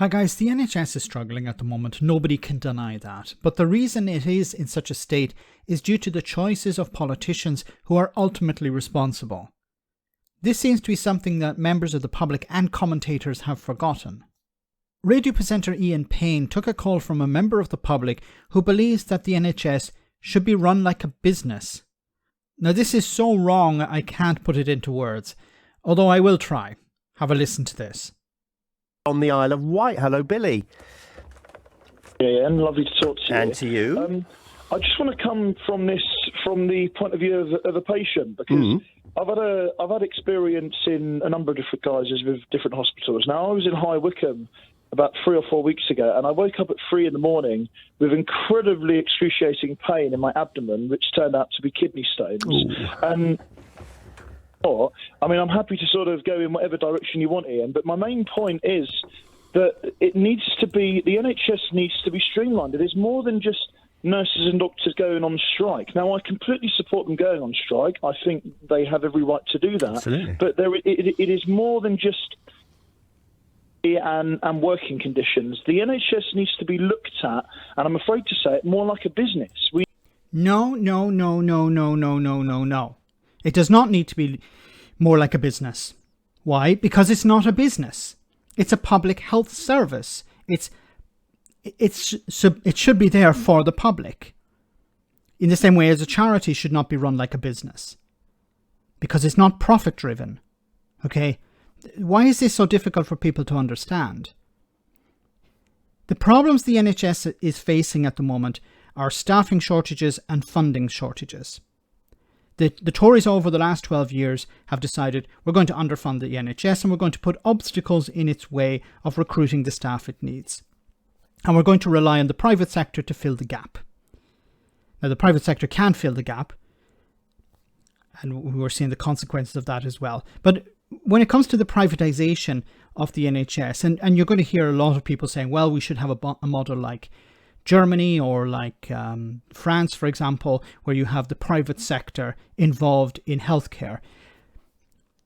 Hi guys, the NHS is struggling at the moment, nobody can deny that. But the reason it is in such a state is due to the choices of politicians who are ultimately responsible. This seems to be something that members of the public and commentators have forgotten. Radio presenter Ian Payne took a call from a member of the public who believes that the NHS should be run like a business. Now this is so wrong I can't put it into words, although I will try. Have a listen to this. On the Isle of Wight. Hello, Billy. Yeah, and lovely to talk to you. And to you. I just want to come from the point of view of a patient, because I've had experience in a number of different guises with different hospitals. Now, I was in High Wycombe about 3 or 4 weeks ago, and I woke up at 3 in the morning with incredibly excruciating pain in my abdomen, which turned out to be kidney stones. I'm happy to sort of go in whatever direction you want, Ian, but my main point is that the NHS needs to be streamlined. It is more than just nurses and doctors going on strike. Now, I completely support them going on strike. I think they have every right to do that. Absolutely. But it is more than just and working conditions. The NHS needs to be looked at, and I'm afraid to say it, more like a business. No. It does not need to be more like a business. Why? Because it's not a business. It's a public health service. It should be there for the public. In the same way as a charity should not be run like a business. Because it's not profit driven. Okay? Why is this so difficult for people to understand? The problems the NHS is facing at the moment are staffing shortages and funding shortages. The Tories over the last 12 years have decided we're going to underfund the NHS and we're going to put obstacles in its way of recruiting the staff it needs. And we're going to rely on the private sector to fill the gap. Now, the private sector can fill the gap, and we're seeing the consequences of that as well. But when it comes to the privatisation of the NHS, and you're going to hear a lot of people saying, well, we should have a model like Germany or like France, for example, where you have the private sector involved in healthcare.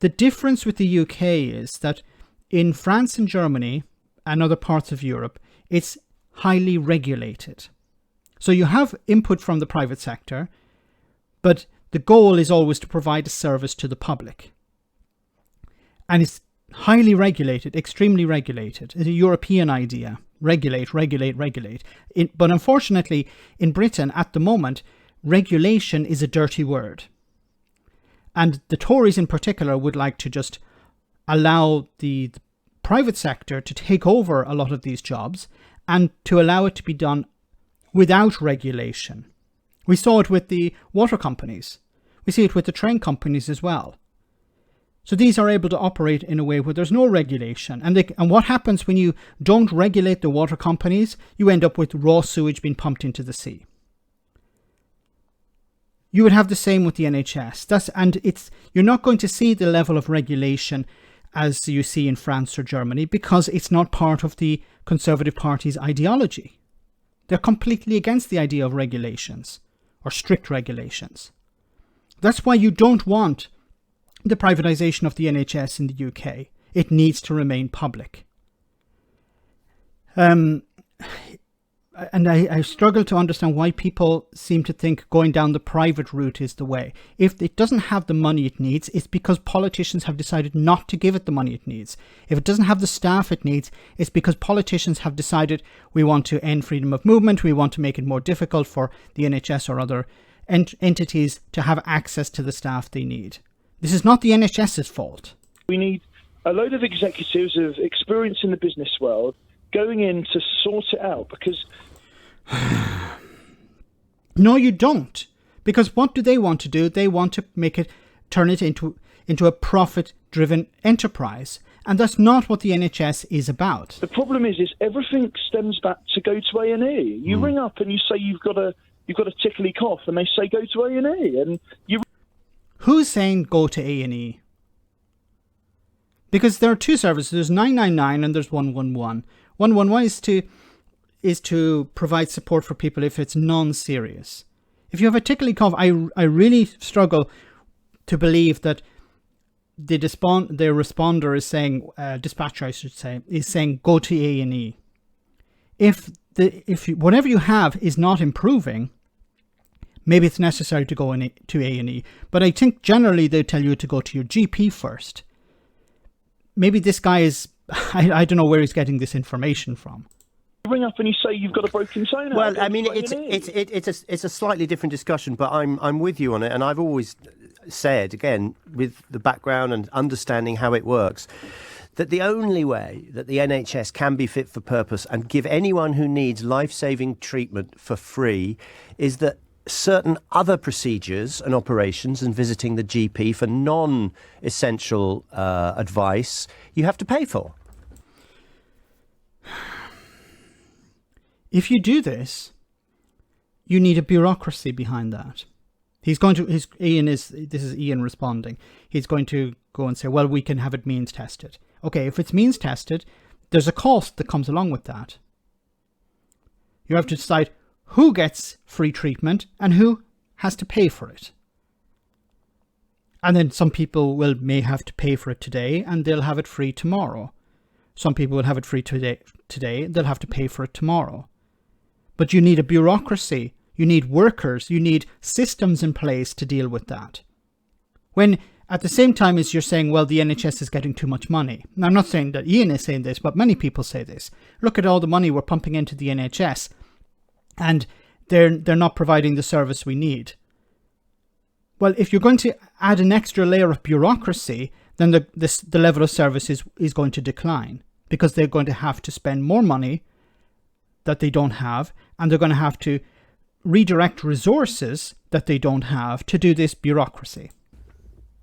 The difference with the UK is that in France and Germany and other parts of Europe, it's highly regulated. So you have input from the private sector, but the goal is always to provide a service to the public. And it's highly regulated, extremely regulated. It's a European idea. Regulate. But unfortunately, in Britain at the moment, regulation is a dirty word. And the Tories in particular would like to just allow the private sector to take over a lot of these jobs and to allow it to be done without regulation. We saw it with the water companies. We see it with the train companies as well. So these are able to operate in a way where there's no regulation. And what happens when you don't regulate the water companies? You end up with raw sewage being pumped into the sea. You would have the same with the NHS. You're not going to see the level of regulation as you see in France or Germany because it's not part of the Conservative Party's ideology. They're completely against the idea of regulations or strict regulations. That's why you don't want the privatisation of the NHS in the UK. It needs to remain public. And I struggle to understand why people seem to think going down the private route is the way. If it doesn't have the money it needs, it's because politicians have decided not to give it the money it needs. If it doesn't have the staff it needs, it's because politicians have decided we want to end freedom of movement, we want to make it more difficult for the NHS or other entities to have access to the staff they need. This is not the NHS's fault. We need a load of executives of experience in the business world going in to sort it out, because... No, you don't. Because what do they want to do? They want to turn it into a profit-driven enterprise. And that's not what the NHS is about. The problem is everything stems back to go to A&E. You ring up and you say you've got a tickly cough, and they say go to A&E, and you... Who's saying go to A&E? Because there are two services. There's 999 and there's 111. 111 is to provide support for people if it's non-serious. If you have a tickly cough, I really struggle to believe that the responder is saying, dispatcher I should say, is saying go to A&E. If whatever you have is not improving, maybe it's necessary to go to A&E. But I think generally they tell you to go to your GP first. Maybe this guy is, I don't know where he's getting this information from. You ring up and you say you've got a broken toe now. Well, I mean, it's a slightly different discussion, but I'm with you on it, and I've always said, again, with the background and understanding how it works, that the only way that the NHS can be fit for purpose and give anyone who needs life-saving treatment for free is that certain other procedures and operations and visiting the GP for non-essential advice, you have to pay for. If you do this, you need a bureaucracy behind that. This is Ian responding. He's going to go and say, well, we can have it means tested. Okay, if it's means tested, there's a cost that comes along with that. You have to decide who gets free treatment and who has to pay for it. And then some people may have to pay for it today and they'll have it free tomorrow. Some people will have it free today, they'll have to pay for it tomorrow. But you need a bureaucracy, you need workers, you need systems in place to deal with that. When at the same time as you're saying, well, the NHS is getting too much money. Now, I'm not saying that Ian is saying this, but many people say this. Look at all the money we're pumping into the NHS and they're not providing the service we need. Well, if you're going to add an extra layer of bureaucracy, then the level of service is going to decline because they're going to have to spend more money that they don't have, and they're going to have to redirect resources that they don't have to do this bureaucracy.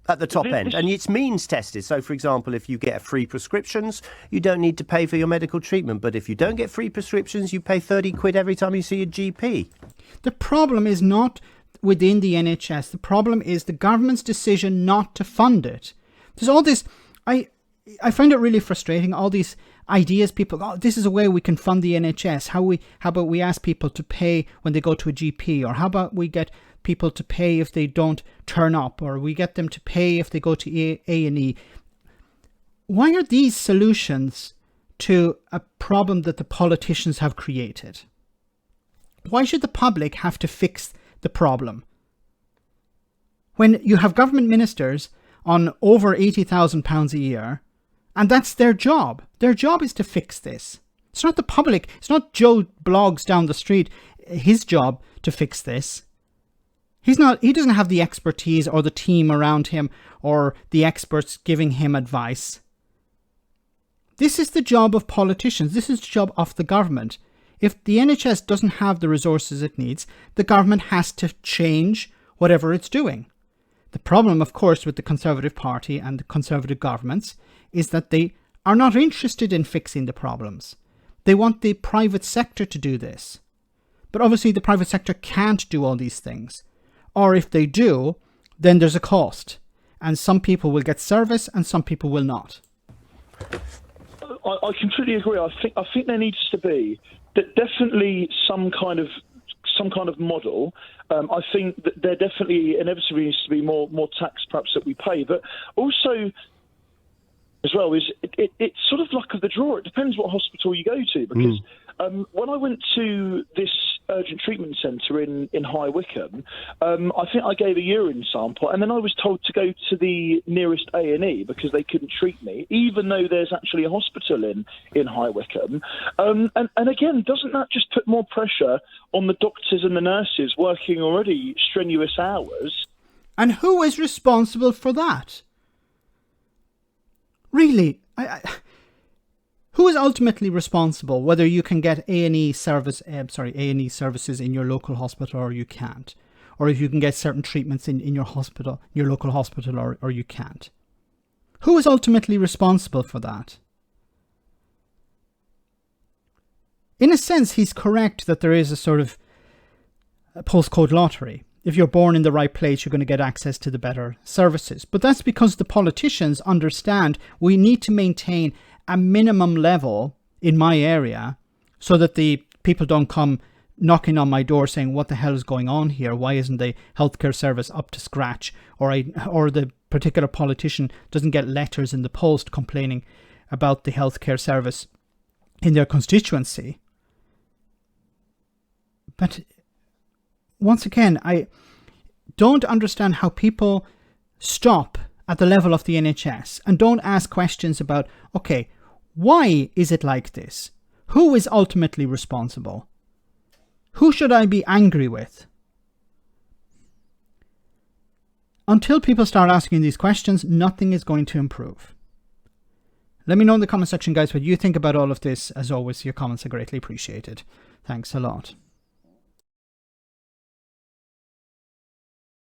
At the top end. And it's means tested. So, for example, if you get free prescriptions, you don't need to pay for your medical treatment. But if you don't get free prescriptions, you pay 30 quid every time you see a GP. The problem is not within the NHS. The problem is the government's decision not to fund it. There's all this... I find it really frustrating, all these ideas people, this is a way we can fund the NHS. How about we ask people to pay when they go to a GP, or how about we get people to pay if they don't turn up, or we get them to pay if they go to A&E. Why are these solutions to a problem that the politicians have created? Why should the public have to fix the problem? When you have government ministers on over £80,000 a year, and that's their job. Their job is to fix this. It's not the public. It's not Joe Bloggs down the street, his job to fix this. He doesn't have the expertise or the team around him or the experts giving him advice. This is the job of politicians. This is the job of the government. If the NHS doesn't have the resources it needs, the government has to change whatever it's doing. The problem, of course, with the Conservative Party and the Conservative governments is that they are not interested in fixing the problems. They want the private sector to do this. But obviously the private sector can't do all these things. Or if they do, then there's a cost. And some people will get service and some people will not. I completely agree. I think there needs to be definitely some kind of model. I think that there definitely inevitably needs to be more tax perhaps that we pay, but also as well is it's sort of luck of the draw. It depends what hospital you go to, because when I went to this urgent treatment centre in High Wycombe, I think I gave a urine sample, and then I was told to go to the nearest A&E because they couldn't treat me, even though there's actually a hospital in High Wycombe. And again, doesn't that just put more pressure on the doctors and the nurses working already strenuous hours? And who is responsible for that? Really, who is ultimately responsible whether you can get A&E services in your local hospital or you can't, or if you can get certain treatments in your hospital, your local hospital, or you can't? Who is ultimately responsible for that? In a sense, he's correct that there is a sort of a postcode lottery. If you're born in the right place, you're going to get access to the better services. But that's because the politicians understand we need to maintain a minimum level in my area so that the people don't come knocking on my door saying, what the hell is going on here? Why isn't the healthcare service up to scratch? Or the particular politician doesn't get letters in the post complaining about the healthcare service in their constituency. But once again, I don't understand how people stop at the level of the NHS and don't ask questions about, okay, why is it like this? Who is ultimately responsible? Who should I be angry with? Until people start asking these questions, nothing is going to improve. Let me know in the comment section, guys, what you think about all of this. As always, your comments are greatly appreciated. Thanks a lot.